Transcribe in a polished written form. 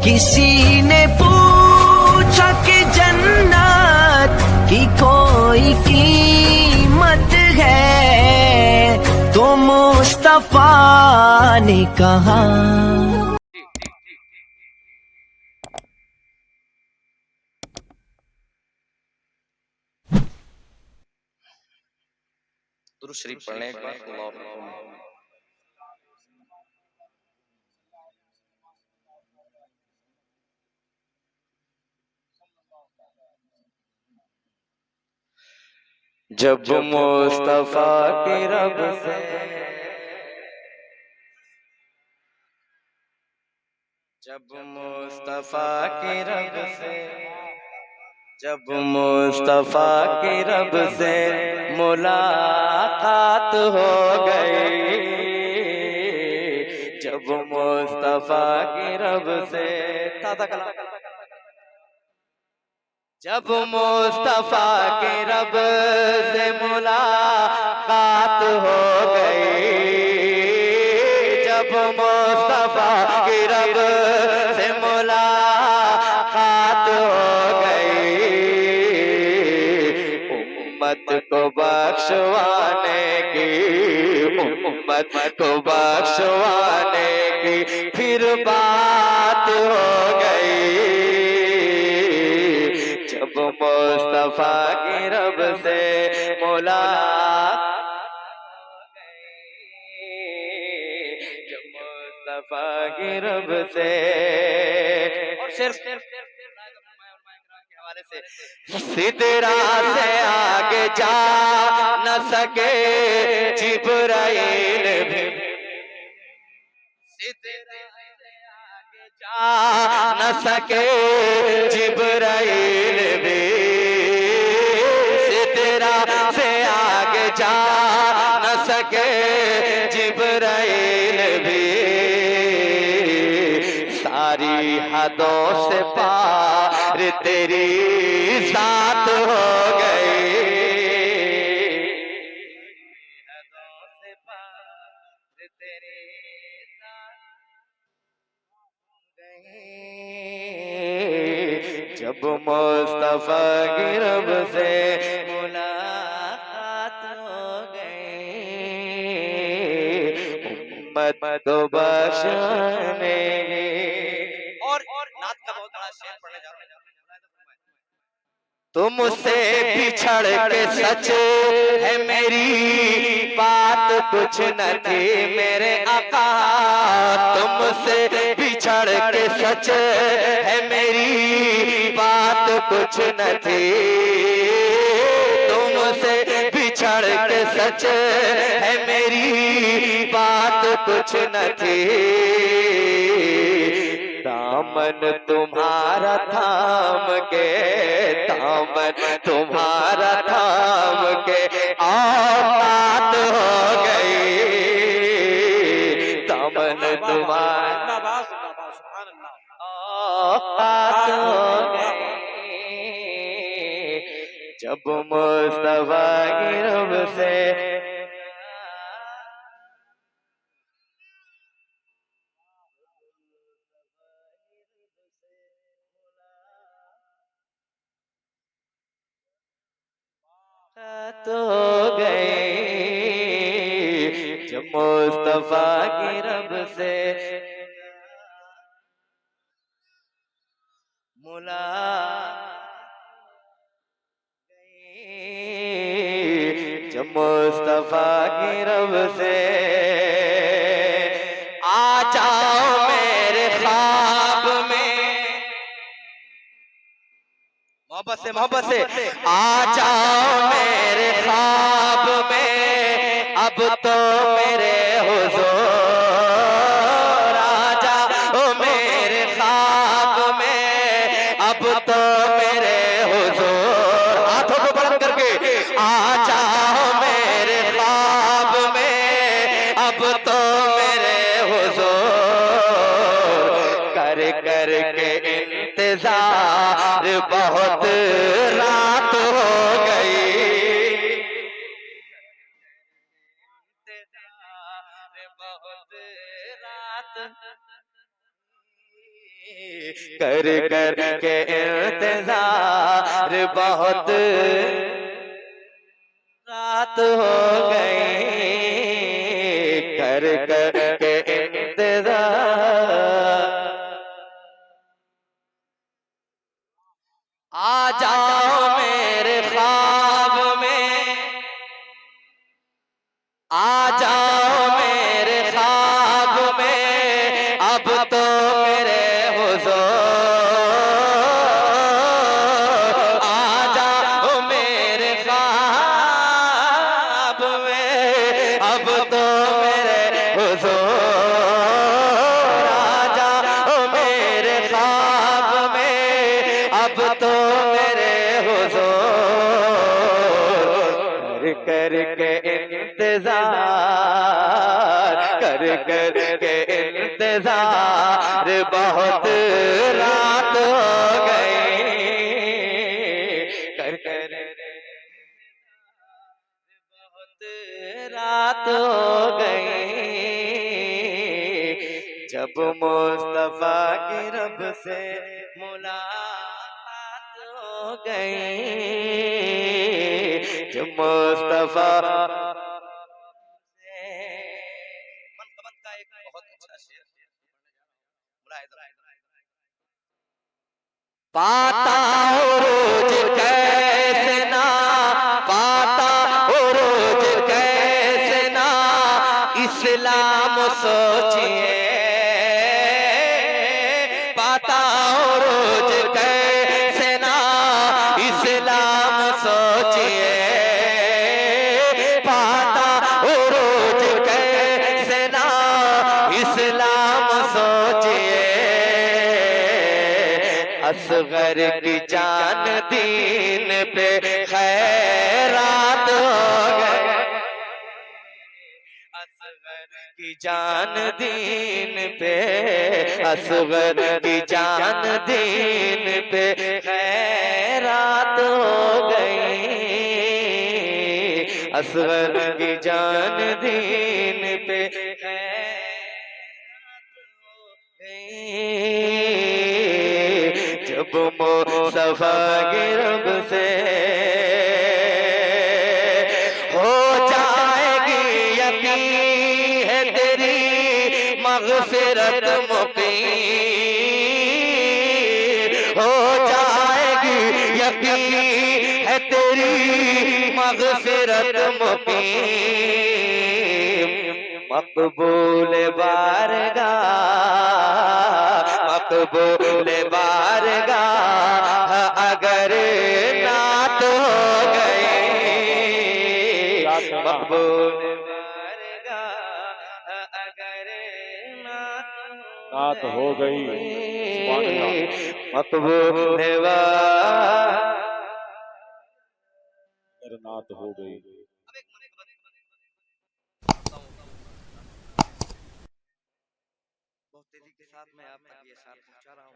किसी ने पूछा कि जन्नत की कोई कीमत है, तो मुस्तफा ने कहा। दुरूद शरीफ पढ़ने के बाद अल्लाह जब मुस्तफा के रब से जब मुस्तफा के रब से जब मुस्तफा के रब से मुलाकात हो गई, जब मुस्तफा के रब से जब मुस्तफा के रब से मुलाकात हो गई, जब मुस्तफा के रब से मुलाकात हो गई, उम्मत को बख्शवाने की, उम्मत को बख्शवाने की फिर बात हो गई, जब मुस्तफा की रब से मुलाकात हो गई, जब मुस्तफा की रब से। और सिर्फ सिदरा से आगे जा न सके जिब्राइल भी, सिदरा से आगे जा न सके जिब्राइल भी, सिदरा से आगे जा न सके जिब्राइल भी, सारी हदों से पार तेरी जात हो गई, हदों से पार तेरी जब मुस्तफा की रब से मुलाकात हो गई, उम्मत को बख्शने। और नात का बहुत बड़ा शेर पढ़ने जा रहा हूं। तुमसे बिछड़ के सच है मेरी बात कुछ न थी मेरे आका, तुमसे बिछड़ के सच है मेरी बात कुछ न थी, तुमसे बिछड़ के सच है मेरी बात कुछ न थी, दामन तुम्हारा थाम के, दामन तुम्हारा थाम के औकात हो गई, दामन तुम्हारा औकात हो गई, जब मुस्तफा की रब से तो गए, जब मुस्तफा की रब से जब मुस्तफा की रब से आ जाओ मेरे ख्वाब में, मोहब्बत से आ जाओ मेरे ख्वाब में, अब तो मेरे हुजूर आ जाओ मेरे ख्वाब में, अब तो मेरे हुजूर, हाथों को बुलंद करके आ जाओ मेरे ख्वाब में, अब तो मेरे हुजूर, कर कर के इंतजार बहुत रात हो गई, बहुत रात कर कर के इंतजार बहुत रात हो गई, कर कर के इंतजार। आ जाओ मेरे ख्वाब में, आ जाओ मेरे ख्वाब में, अब तो मेरे हुजूर। आ जाओ मेरे ख्वाब में, अब तो मेरे हुजूर। आ जाओ मेरे ख्वाब में, अब तो मेरे हुजूर। कर के इंतजार, कर कर के इंतजार बहुत रात हो गई, कर कर बहुत रात हो गई। जब मुस्तफा की रब से मुलाकात हो गई, जब मुस्तफा मनकबत का एक बहुत अच्छा शेर पाता रोज कैसे ना, पाता रोज कैसे ना, इस्लाम सोचिए। पाता रोज कैसे ना, इस्लाम सोचिए। पाता रोज कैसे ना, इस्लाम सोचिए। असगर की जान दीन पे खैरात हो गए, असगर की जान दीन पे, असगर की जान दीन पे खैरात हो गई, असगर की जान दीन पे खैरात हो गई। जब मुस्तफा की रब से हो जाएगी यकीन है तेरी मग़फ़िरत मुक़ीम, हो जाएगी यकीन है तेरी मग़फ़िरत मुक़ीम। मक़बूल बारगाह, मक़बूल बारगाह अगर नात हो गई, मक़बूल बारगाह अगर नात हो गई, मक़बूल बारगाह नात हो गई। बहुत तेजी के साथ मैं आप तक ये साथ पहुंचा रहा हूँ।